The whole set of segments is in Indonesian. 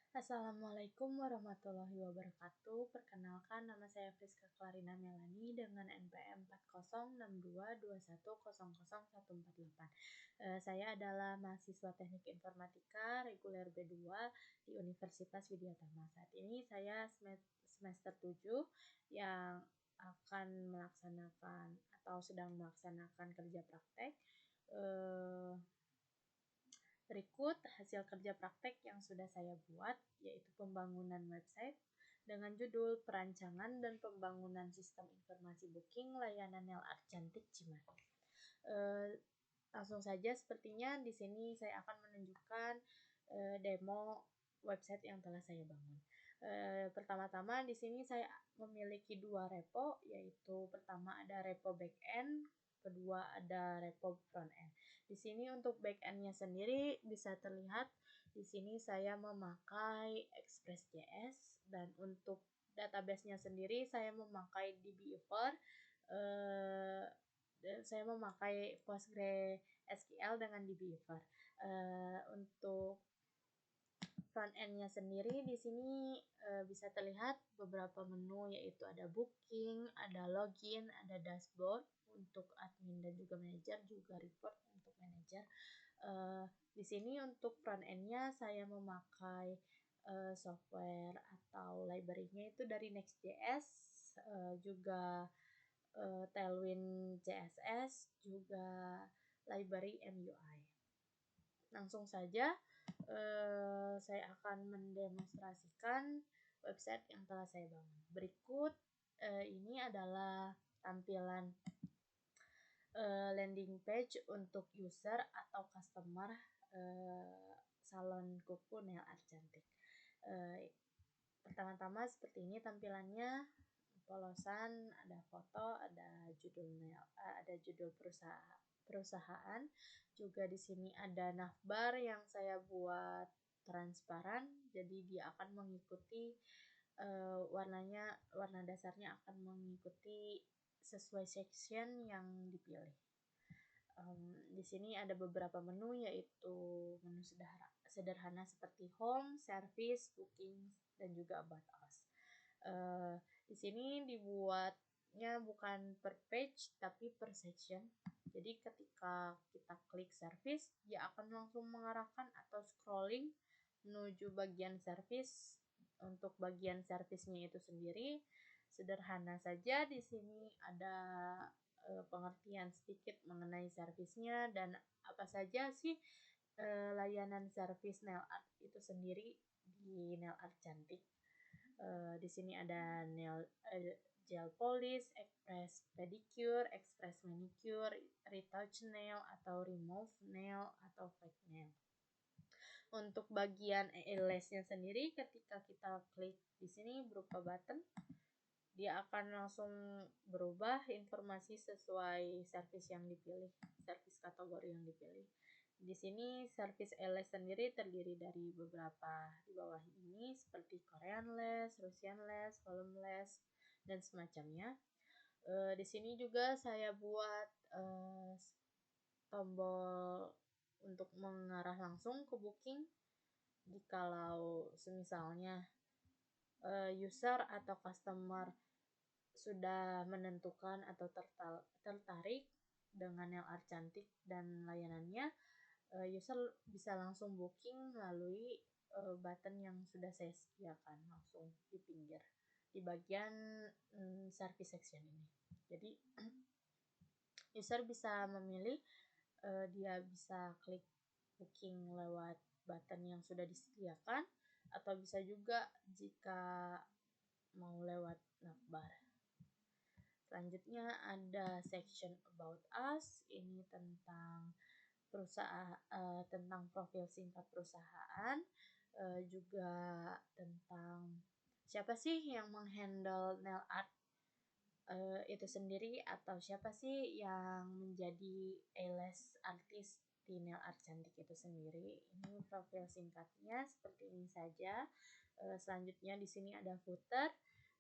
Assalamualaikum warahmatullahi wabarakatuh. Perkenalkan, nama saya Friska Clarina Melani dengan NPM 406221000148. Saya adalah mahasiswa Teknik Informatika reguler B2 di Universitas Widyatama. Saat ini saya semester 7 yang akan melaksanakan atau sedang melaksanakan kerja praktek. Berikut hasil kerja praktek yang sudah saya buat, yaitu pembangunan website dengan judul Perancangan dan Pembangunan Sistem Informasi Booking Layanan LR Cantik Cimahi. Langsung saja, sepertinya di sini saya akan menunjukkan demo website yang telah saya bangun. Pertama-tama di sini saya memiliki dua repo, yaitu pertama ada repo backend, kedua ada repo frontend. Di sini untuk backend-nya sendiri bisa terlihat di sini saya memakai Express.js, dan untuk database-nya sendiri saya memakai DBeaver. Dan saya memakai PostgreSQL dengan DBeaver. Untuk front end-nya sendiri di sini bisa terlihat beberapa menu, yaitu ada booking, ada login, ada dashboard untuk admin dan juga manajer, juga report untuk manajer. Di sini untuk front end-nya saya memakai software atau library-nya itu dari Next.js, juga Tailwind CSS, juga library MUI. Langsung saja saya akan mendemonstrasikan website yang telah saya bangun. Berikut ini adalah tampilan landing page untuk user atau customer salon kuku nail art cantik. Pertama-tama seperti ini tampilannya, polosan, ada foto, ada judul perusahaan. Juga di sini ada navbar yang saya buat transparan, jadi dia akan mengikuti warna dasarnya akan mengikuti sesuai section yang dipilih. Di sini ada beberapa menu, yaitu menu sederhana seperti home, service, booking, dan juga about us. Di sini dibuatnya bukan per page tapi per section. Jadi ketika kita klik service, dia akan langsung mengarahkan atau scrolling menuju bagian service. Untuk bagian service-nya itu sendiri sederhana saja. Di sini ada pengertian sedikit mengenai servisnya dan apa saja sih layanan servis nail art itu sendiri di nail art cantik. Di sini ada gel polish, express pedicure, express manicure, retouch nail atau remove nail atau fake nail. Untuk bagian eyelash-nya sendiri, ketika kita klik di sini berupa button, dia akan langsung berubah informasi sesuai service yang dipilih, service kategori yang dipilih. Di sini service eyelash sendiri terdiri dari beberapa di bawah ini, seperti Korean lash, Russian lash, volume lash, dan semacamnya. Di sini juga saya buat tombol untuk mengarah langsung ke booking. Jikalau semisalnya user atau customer sudah menentukan atau tertarik dengan nail art cantik dan layanannya, user bisa langsung booking melalui button yang sudah saya sediakan langsung di pinggir di bagian service section ini. Jadi user bisa memilih, dia bisa klik booking lewat button yang sudah disediakan, atau bisa juga jika mau lewat navbar. Selanjutnya ada section about us, ini tentang tentang profil singkat perusahaan, juga tentang siapa sih yang menghandle nail art itu sendiri, atau siapa sih yang menjadi eyelash artist di nail art cantik itu sendiri. Ini profil singkatnya seperti ini saja. Selanjutnya di sini ada footer.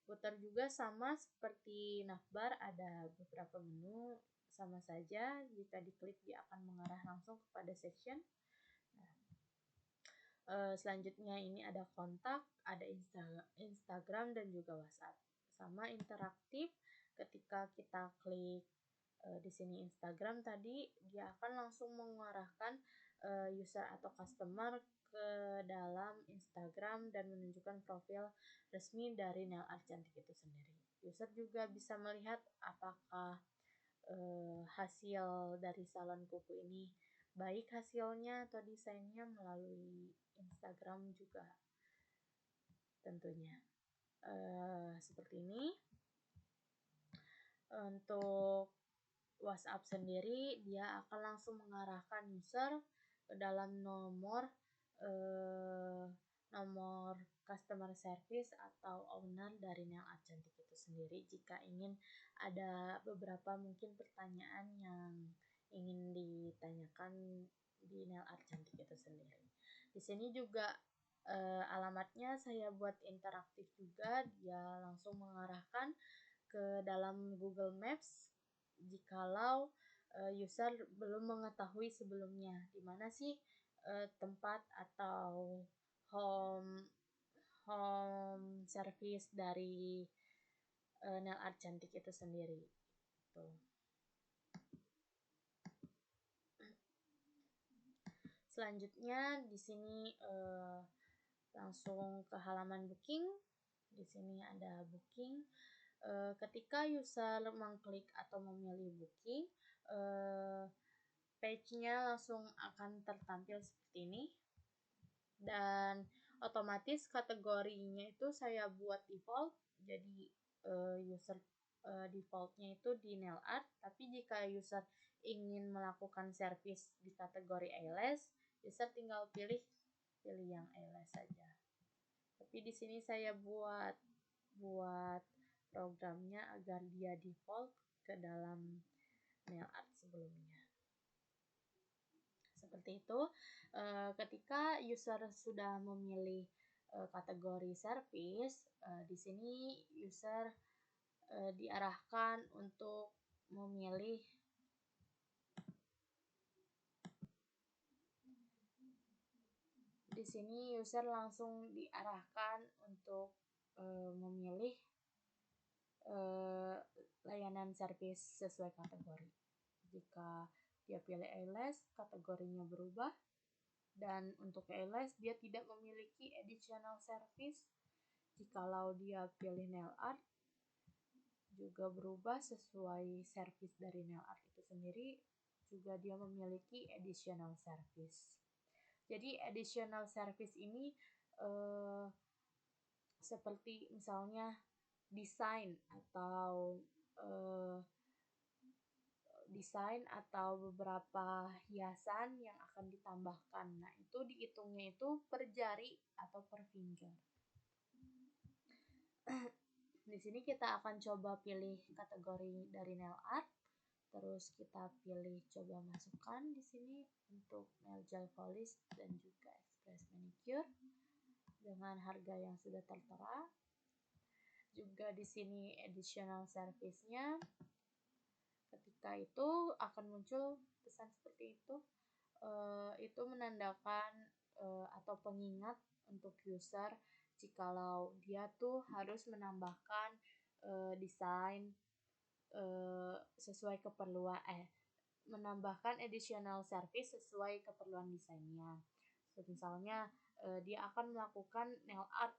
Footer juga sama seperti navbar, ada beberapa menu, sama saja. Jika diklik dia akan mengarah langsung kepada section. Selanjutnya ini ada kontak, ada Instagram dan juga WhatsApp. Sama interaktif, ketika kita klik di sini Instagram tadi, dia akan langsung mengarahkan user atau customer ke dalam Instagram dan menunjukkan profil resmi dari nail art cantik itu sendiri. User juga bisa melihat apakah hasil dari salon kuku ini baik hasilnya atau desainnya melalui Instagram juga tentunya. Seperti ini. Untuk WhatsApp sendiri, dia akan langsung mengarahkan user ke dalam nomor customer service atau owner dari nail art cantik itu sendiri jika ingin ada beberapa mungkin pertanyaan yang ingin ditanyakan di nail art cantik itu sendiri. Di sini juga alamatnya saya buat interaktif juga, dia langsung mengarahkan ke dalam Google Maps jikalau user belum mengetahui sebelumnya di mana sih tempat atau home service dari nail art cantik itu sendiri. Tuh. Selanjutnya di sini langsung ke halaman booking. Di sini ada booking. Ketika user mengklik atau memilih booking, page-nya langsung akan tertampil seperti ini. Dan otomatis kategorinya itu saya buat default, jadi user defaultnya itu di nail art, tapi jika user ingin melakukan service di kategori eyelash, user tinggal pilih yang eyelash saja. Tapi di sini saya buat programnya agar dia default ke dalam nail art sebelumnya. Seperti itu, ketika user sudah memilih kategori service, di sini user diarahkan untuk memilih di sini user langsung diarahkan untuk memilih layanan service sesuai kategori. Jika dia pilih eyelash, kategorinya berubah. Dan untuk eyelash, dia tidak memiliki additional service. Jikalau dia pilih nail art, juga berubah sesuai service dari nail art itu sendiri. Juga dia memiliki additional service. Jadi additional service ini seperti misalnya desain atau beberapa hiasan yang akan ditambahkan. Nah, itu dihitungnya itu per jari atau per finger. Di sini kita akan coba pilih kategori dari nail art. Terus kita pilih coba masukkan di sini untuk nail gel polish dan juga express manicure dengan harga yang sudah tertera. Juga di sini additional service-nya. Ketika itu akan muncul pesan seperti itu. Itu menandakan atau pengingat untuk user jikalau dia tuh harus menambahkan desain sesuai keperluan menambahkan additional service sesuai keperluan desainnya. Misalnya dia akan melakukan nail art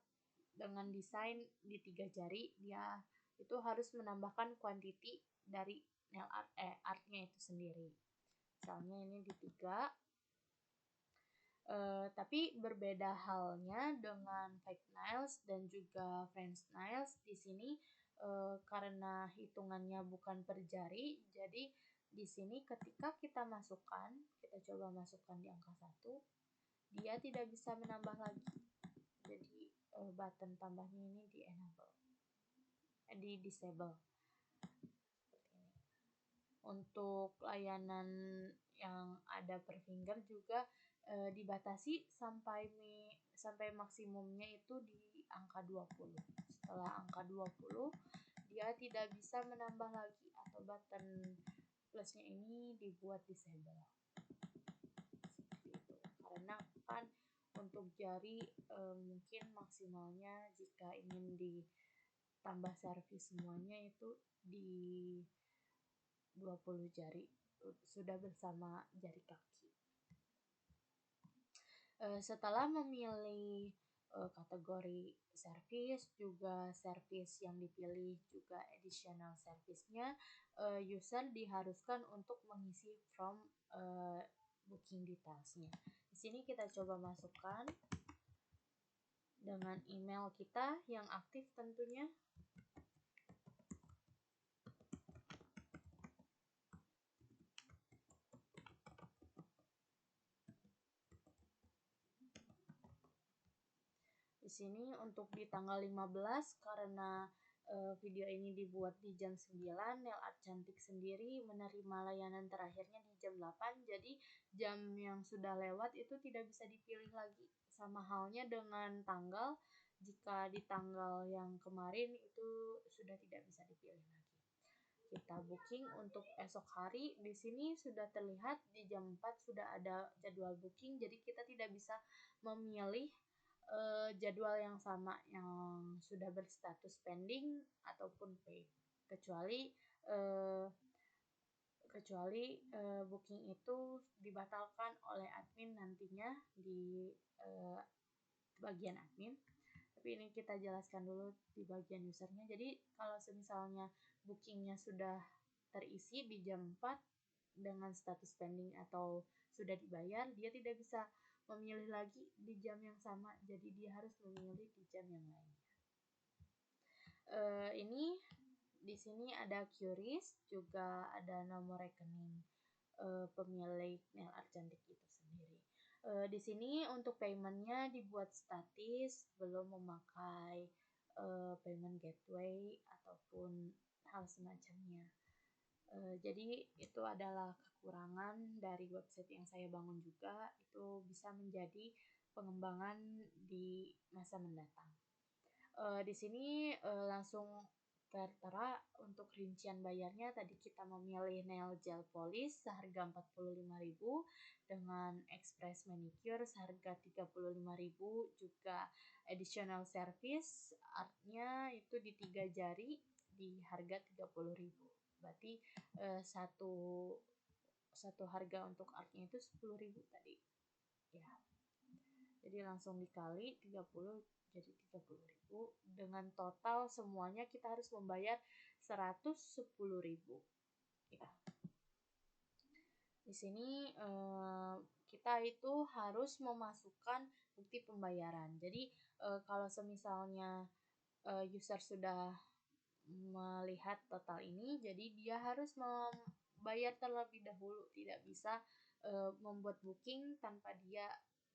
dengan desain di 3 jari, dia itu harus menambahkan quantity dari nail art artnya itu sendiri. Misalnya ini di 3. Tapi berbeda halnya dengan fake nails dan juga French nails. Di sini karena hitungannya bukan per jari, jadi di sini ketika kita coba masukkan di angka 1, dia tidak bisa menambah lagi. Jadi button tambahnya ini di enable, di disable. Seperti ini. Untuk layanan yang ada per finger juga dibatasi sampai maksimumnya itu di angka 20. Setelah angka 20, dia tidak bisa menambah lagi atau button plusnya ini dibuat disable. Seperti itu. Karena kan untuk jari mungkin maksimalnya jika ingin ditambah servis semuanya itu di 20 jari sudah bersama jari kaki. Setelah memilih kategori servis, juga servis yang dipilih juga additional servisnya, user diharuskan untuk mengisi form booking detailsnya. Di sini kita coba masukkan dengan email kita yang aktif tentunya. Di sini untuk di tanggal 15 karena video ini dibuat di jam 9, Nail Art Cantik sendiri menerima layanan terakhirnya di jam 8. Jadi jam yang sudah lewat itu tidak bisa dipilih lagi. Sama halnya dengan tanggal, jika di tanggal yang kemarin itu sudah tidak bisa dipilih lagi. Kita booking untuk esok hari. Di sini sudah terlihat di jam 4 sudah ada jadwal booking, jadi kita tidak bisa memilih jadwal yang sama yang sudah berstatus pending ataupun paid, kecuali booking itu dibatalkan oleh admin nantinya di bagian admin. Tapi ini kita jelaskan dulu di bagian usernya. Jadi kalau misalnya bookingnya sudah terisi di jam 4 dengan status pending atau sudah dibayar, dia tidak bisa memilih lagi di jam yang sama, jadi dia harus memilih di jam yang lainnya. Ini di sini ada QRIS, juga ada nomor rekening pemilik Nail Art Cantik itu sendiri. Di sini untuk paymentnya dibuat statis, belum memakai payment gateway ataupun hal semacamnya. Jadi itu adalah kekurangan dari website yang saya bangun juga, itu bisa menjadi pengembangan di masa mendatang. Di sini langsung tertera untuk rincian bayarnya. Tadi kita memilih nail gel polish seharga 45.000 dengan express manicure seharga 35.000, juga additional service artnya itu di 3 jari di harga 30.000. Berarti satu harga untuk artnya itu 10.000 tadi ya. Jadi langsung dikali 30 jadi 30.000, dengan total semuanya kita harus membayar 110.000 ya. Di sini kita itu harus memasukkan bukti pembayaran. Jadi kalau semisalnya user sudah melihat total ini, jadi dia harus membayar terlebih dahulu, tidak bisa membuat booking tanpa dia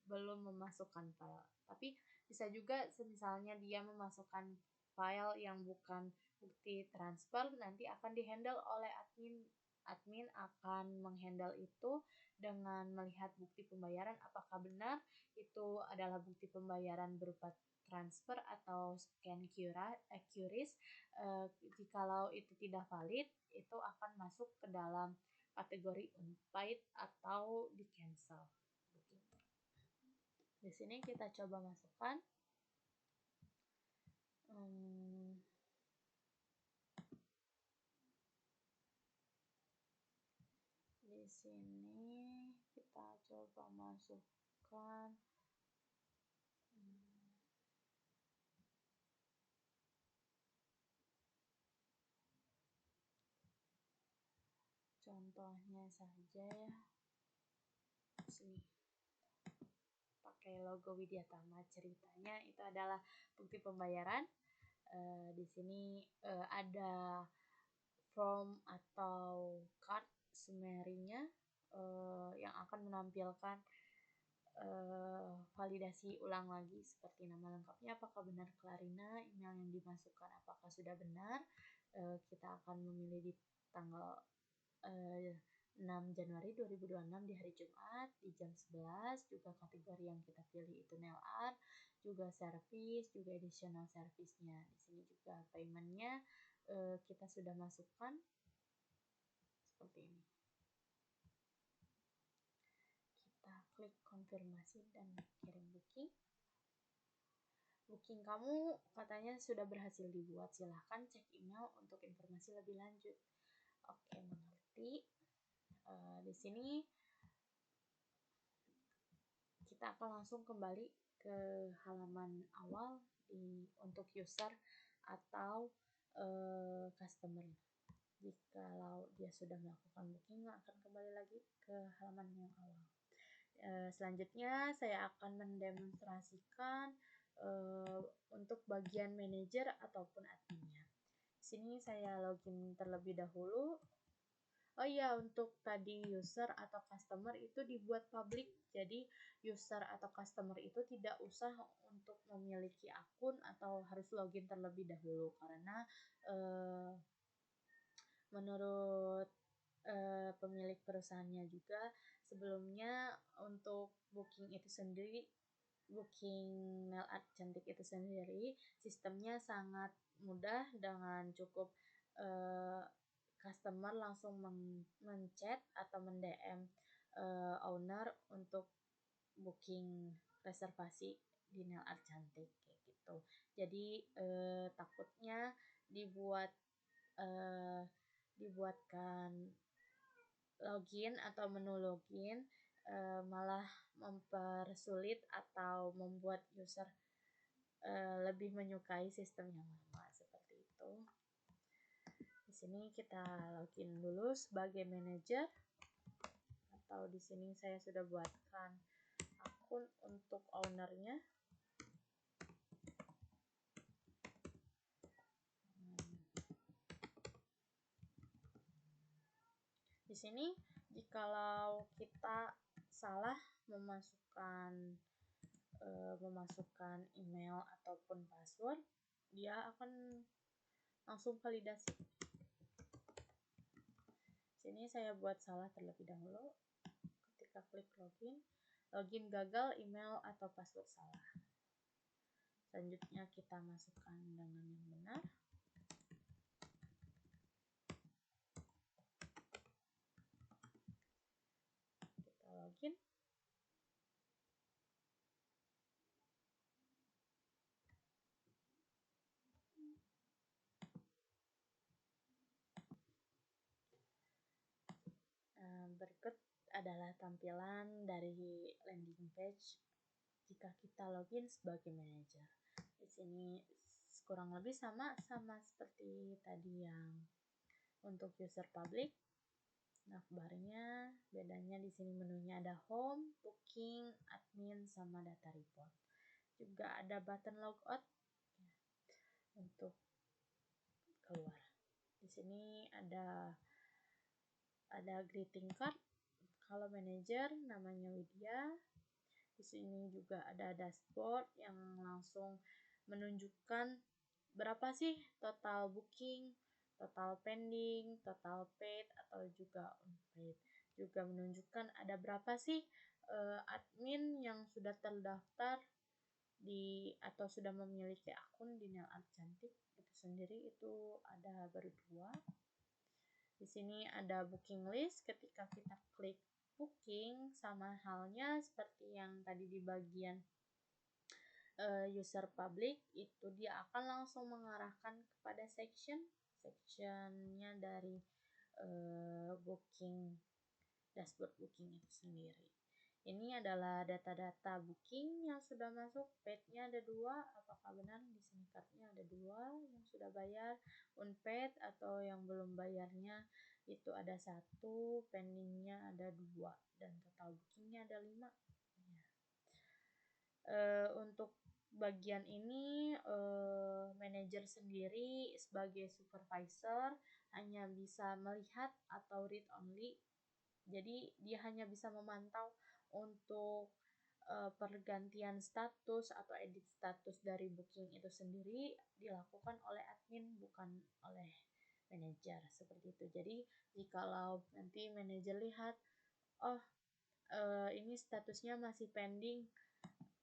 belum memasukkan file. Tapi bisa juga misalnya dia memasukkan file yang bukan bukti transfer, nanti akan dihandle oleh admin akan menghandle itu dengan melihat bukti pembayaran apakah benar itu adalah bukti pembayaran berupa transfer atau scan QRIS. Jikalau itu tidak valid, itu akan masuk ke dalam kategori unpaid atau di cancel. Di sini kita coba masukkan di sini kita coba masukkan contohnya saja ya. Sini pakai logo Widyatama, ceritanya itu adalah bukti pembayaran. Di sini ada form atau card summary-nya yang akan menampilkan validasi ulang lagi seperti nama lengkapnya apakah benar Clarina, email yang dimasukkan apakah sudah benar. Kita akan memilih di tanggal 6 Januari 2026 di hari Jumat di jam 11, juga kategori yang kita pilih itu nail art, juga service, juga additional service-nya. Di sini juga payment-nya kita sudah masukkan seperti ini. Kita klik konfirmasi dan kirim booking. Booking kamu katanya sudah berhasil dibuat. Silahkan cek email untuk informasi lebih lanjut. Oke, mengerti. Di sini kita akan langsung kembali ke halaman awal untuk user atau customer. Jikalau dia sudah melakukan booking, akan kembali lagi ke halaman yang awal. Selanjutnya saya akan mendemonstrasikan untuk bagian manajer ataupun adminnya. Sini saya login terlebih dahulu. Oh iya, untuk tadi user atau customer itu dibuat public, jadi user atau customer itu tidak usah untuk memiliki akun atau harus login terlebih dahulu, karena menurut pemilik perusahaannya juga sebelumnya untuk booking itu sendiri, booking nail art cantik itu sendiri sistemnya sangat mudah, dengan cukup customer langsung menchat atau mendm owner untuk booking reservasi di nail art cantik kayak gitu. Jadi takutnya dibuatkan login atau menu login malah mempersulit atau membuat user lebih menyukai sistem yang lama seperti itu. Di sini kita login dulu sebagai manajer, atau di sini saya sudah buatkan akun untuk ownernya. Di sini jikalau kita salah memasukkan email ataupun password, dia akan langsung validasi. Sini saya buat salah terlebih dahulu. Ketika klik login gagal, email atau password salah. Selanjutnya kita masukkan dengan yang benar. Kita login. Berikut adalah tampilan dari landing page jika kita login sebagai manajer. Di sini kurang lebih sama seperti tadi yang untuk user public. Navbarnya bedanya di sini menunya ada home, booking, admin, sama data report. Juga ada button logout untuk keluar. Di sini ada greeting card. Kalau manajer namanya Widya. Di sini juga ada dashboard yang langsung menunjukkan berapa sih total booking, total pending, total paid atau juga unpaid. Juga menunjukkan ada berapa sih admin yang sudah terdaftar atau sudah memiliki akun di Nail Art Cantik itu sendiri, itu ada baru 2. Di sini ada booking list. Ketika kita klik booking, sama halnya seperti yang tadi di bagian user public, itu dia akan langsung mengarahkan kepada sectionnya dari booking, dashboard booking itu sendiri. Ini adalah data-data booking yang sudah masuk. Paid-nya ada 2, apakah benar? Di sini card-nya ada 2 yang sudah bayar. Unpaid atau yang belum bayarnya itu ada 1, pendingnya ada 2, dan total bookingnya ada 5. Untuk bagian ini manajer sendiri sebagai supervisor hanya bisa melihat atau read only. Jadi dia hanya bisa memantau untuk pergantian status atau edit status dari booking itu sendiri dilakukan oleh admin, bukan oleh manajer, seperti itu. Jadi jikalau nanti manajer lihat, oh ini statusnya masih pending,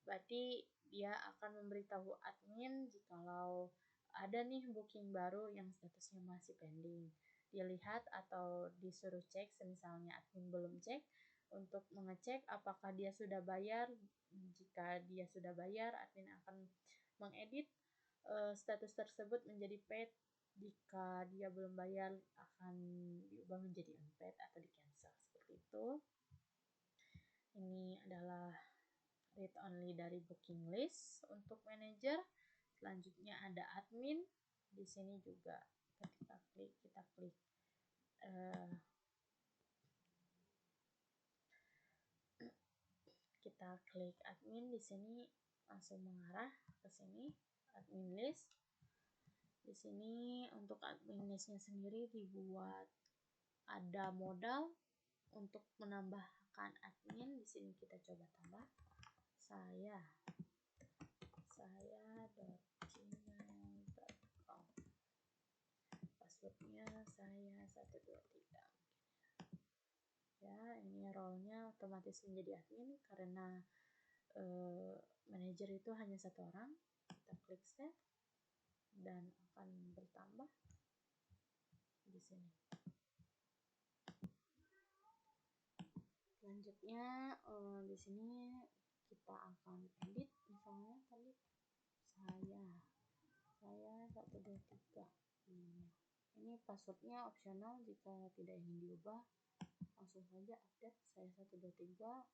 berarti dia akan memberitahu admin jikalau ada nih booking baru yang statusnya masih pending. Dilihat atau disuruh cek, misalnya admin belum cek, untuk mengecek apakah dia sudah bayar. Jika dia sudah bayar, admin akan mengedit status tersebut menjadi paid. Jika dia belum bayar, akan diubah menjadi unpaid atau di cancel, seperti itu. Ini adalah read only dari booking list untuk manager. Selanjutnya ada admin. Di sini juga ketika kita klik admin, di sini langsung mengarah ke sini admin list. Di sini untuk admin listnya sendiri dibuat ada modal untuk menambahkan admin. Di sini kita coba tambah saya.gmail.com, passwordnya saya 123. Ya, ini role-nya otomatis menjadi admin karena manajer itu hanya satu orang. Kita klik save dan akan bertambah di sini. Selanjutnya di sini kita akan edit, misalnya tadi saya 123. Ini passwordnya opsional, jika tidak ingin diubah langsung saja update saya 123.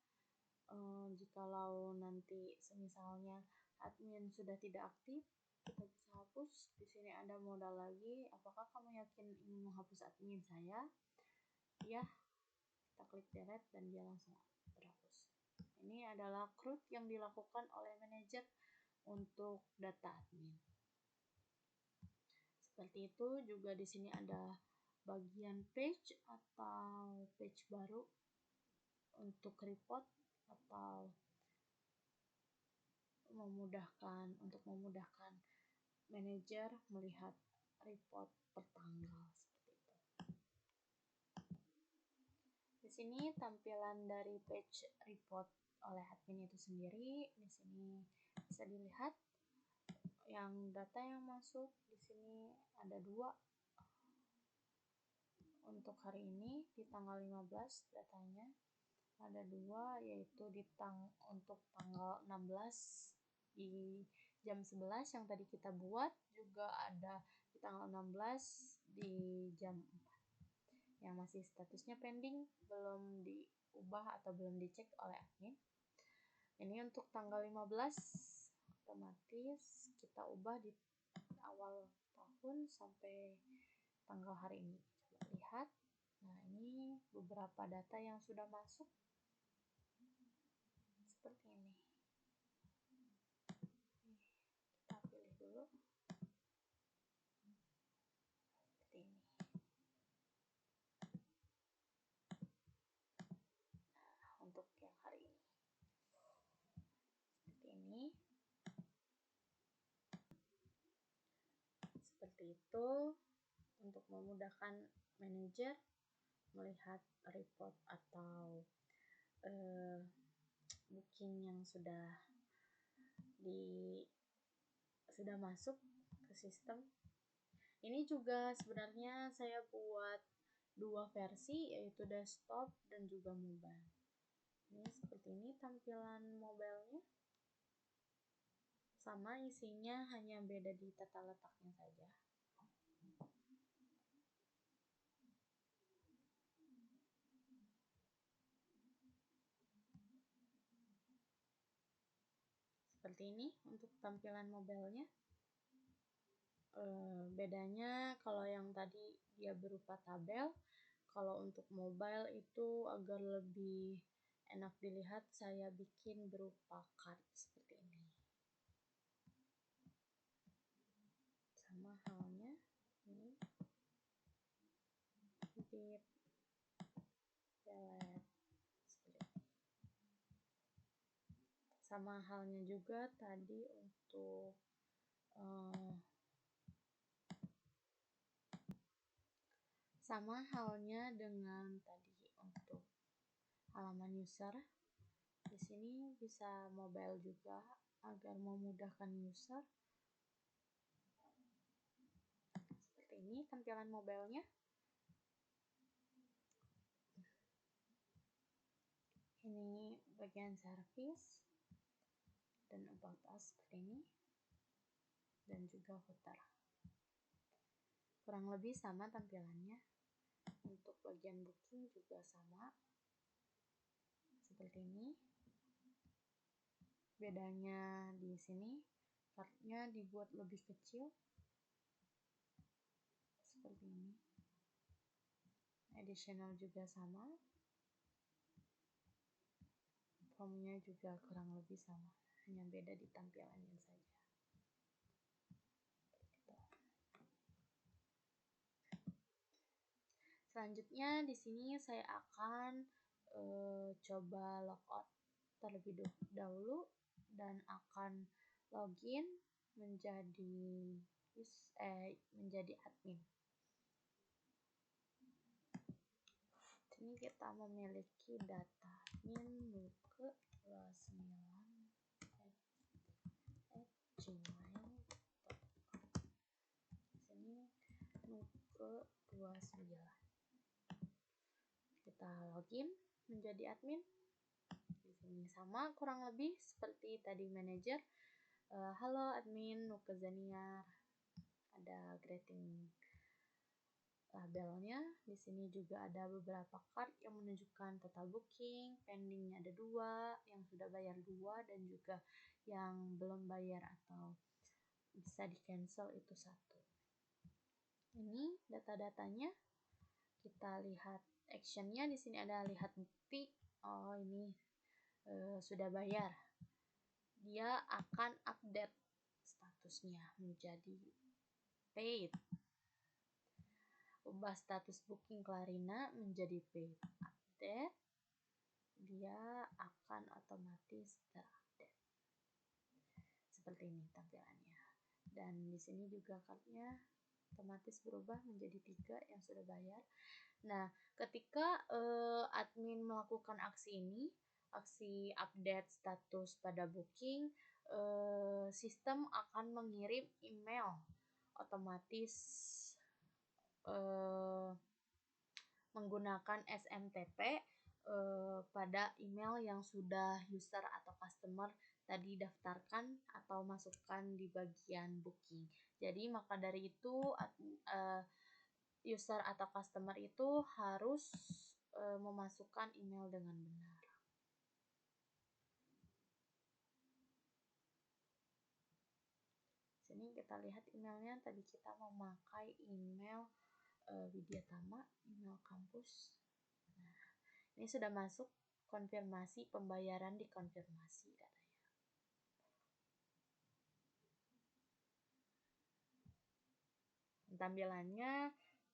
Jikalau nanti misalnya admin sudah tidak aktif, kita bisa hapus. Di sini ada modal lagi, apakah kamu yakin ingin menghapus admin saya? Ya, kita klik delete dan dia langsung terhapus. Ini adalah CRUD yang dilakukan oleh manajer untuk data admin. Seperti itu. Juga di sini ada bagian page atau page baru untuk report atau memudahkan manajer melihat report per tanggal, seperti itu. Di sini tampilan dari page report oleh admin itu sendiri. Di sini bisa dilihat yang data yang masuk. Di sini ada 2 untuk hari ini di tanggal 15. Datanya ada 2, yaitu untuk tanggal 16 di jam 11 yang tadi kita buat, juga ada di tanggal 16 di jam 4 yang masih statusnya pending, belum diubah atau belum dicek oleh admin. Ini untuk tanggal 15 otomatis kita ubah di awal tahun sampai tanggal hari ini. Coba lihat. Nah, ini beberapa data yang sudah masuk seperti ini. Kita pilih dulu seperti ini. Nah, untuk yang hari ini seperti ini. Seperti itu untuk memudahkan manajer melihat report atau booking yang sudah masuk ke sistem. Ini juga sebenarnya saya buat 2 versi, yaitu desktop dan juga mobile. Ini seperti ini tampilan mobilenya. Sama isinya, hanya beda di tata letaknya saja. Seperti ini untuk tampilan mobilenya. Bedanya kalau yang tadi dia berupa tabel, kalau untuk mobile itu agar lebih enak dilihat, saya bikin berupa card seperti ini. Sama halnya ini, edit, delete, seperti ini. Sama halnya juga tadi untuk sama halnya dengan tadi untuk halaman user. Di sini bisa mobile juga agar memudahkan user. Seperti ini tampilan mobilenya. Ini bagian service dan about us seperti ini, dan juga footer. Kurang lebih sama tampilannya. Untuk bagian booking juga sama seperti ini. Bedanya di sini kartunya dibuat lebih kecil seperti ini. Additional juga sama. Formnya juga kurang lebih sama, hanya beda di tampilannya saja. Selanjutnya di sini saya akan coba logout terlebih dahulu dan akan login menjadi admin. Ini kita memiliki data admin nuke29@gmail.com. Sini nuke29. Kita login menjadi admin. Di sini sama kurang lebih seperti tadi manajer. Halo admin Nuke Zaniar. Ada greeting labelnya. Di sini juga ada beberapa card yang menunjukkan total booking, pendingnya ada 2, yang sudah bayar 2, dan juga yang belum bayar atau bisa di cancel itu 1. Ini data-datanya. Kita lihat actionnya. Di sini ada lihat bukti. Oh, ini sudah bayar. Dia akan update statusnya menjadi paid. Ubah status booking Klarina menjadi paid. Update. Dia akan otomatis terupdate. Seperti ini tampilannya. Dan di sini juga cardnya otomatis berubah menjadi 3 yang sudah bayar. Nah, ketika admin melakukan aksi ini, aksi update status pada booking, sistem akan mengirim email otomatis menggunakan SMTP pada email yang sudah user atau customer tadi daftarkan atau masukkan di bagian booking. Jadi maka dari itu user atau customer itu harus memasukkan email dengan benar. Sini kita lihat emailnya. Tadi kita memakai email Widyatama, email kampus. Nah, ini sudah masuk konfirmasi pembayaran dikonfirmasi katanya.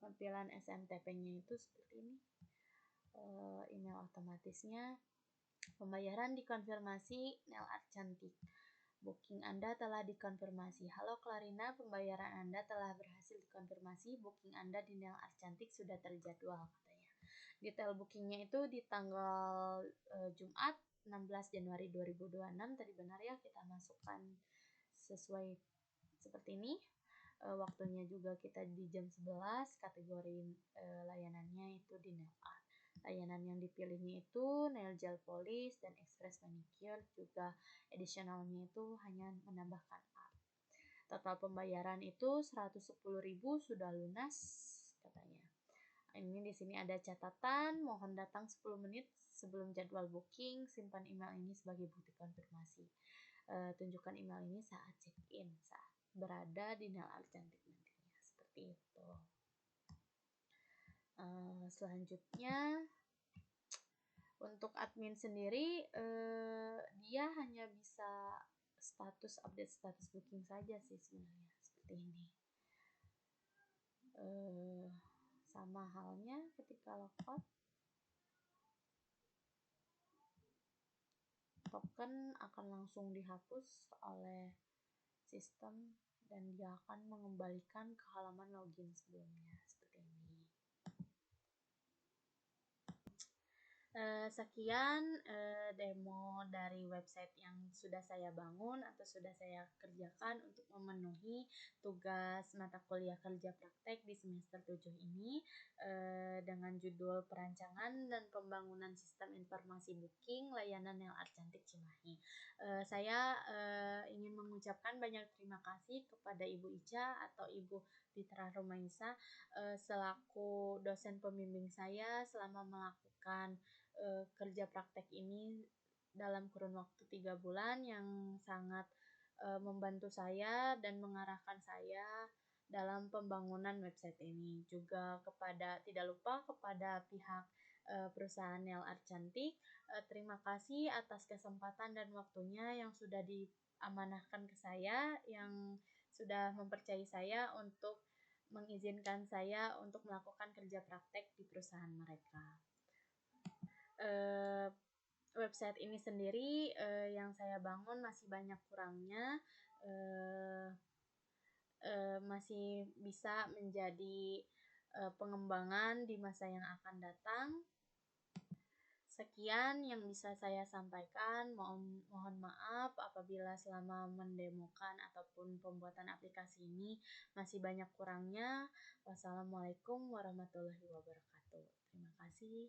Tampilan SMTP-nya itu seperti ini. Email otomatisnya, pembayaran dikonfirmasi Nel Art Cantik. Booking Anda telah dikonfirmasi. Halo Klarina, pembayaran Anda telah berhasil dikonfirmasi. Booking Anda di Nel Art Cantik sudah terjadwal katanya. Detail bookingnya itu di tanggal Jumat 16 Januari 2026. Tadi benar ya, kita masukkan sesuai seperti ini. Waktunya juga kita di jam 11. Kategori layanannya itu di Nail Art. Layanan yang dipilihnya itu nail gel polish dan express manicure. Juga additionalnya itu hanya menambahkan art. Total pembayaran itu 110.000 sudah lunas katanya. Ini di sini ada catatan, mohon datang 10 menit sebelum jadwal booking, simpan email ini sebagai bukti konfirmasi. Tunjukkan email ini saat check-in, saat berada di Nail Art Cantik nantinya, seperti itu. Selanjutnya untuk admin sendiri, dia hanya bisa update status booking saja sih sebenarnya, seperti ini. Sama halnya ketika logout, token akan langsung dihapus oleh sistem dan dia akan mengembalikan ke halaman login sebelumnya, seperti ini. Sekian demo dari website yang sudah saya bangun atau sudah saya kerjakan untuk memenuhi tugas mata kuliah kerja praktek di semester 7 ini dengan judul Perancangan dan Pembangunan Sistem Informasi Booking Layanan LR Cantik Cimahi. Saya ingin mengucapkan banyak terima kasih kepada Ibu Ica atau Ibu Fitra Rumaisa selaku dosen pembimbing saya selama melakukan kerja praktek ini dalam kurun waktu 3 bulan yang sangat membantu saya dan mengarahkan saya dalam pembangunan website ini. Juga tidak lupa kepada pihak perusahaan LR Cantik, terima kasih atas kesempatan dan waktunya yang sudah diamanahkan ke saya, yang sudah mempercayai saya untuk mengizinkan saya untuk melakukan kerja praktek di perusahaan mereka. Website ini sendiri yang saya bangun masih banyak kurangnya, masih bisa menjadi pengembangan di masa yang akan datang. Sekian yang bisa saya sampaikan. Mohon maaf apabila selama mendemokan ataupun pembuatan aplikasi ini masih banyak kurangnya. Wassalamualaikum warahmatullahi wabarakatuh. Terima kasih.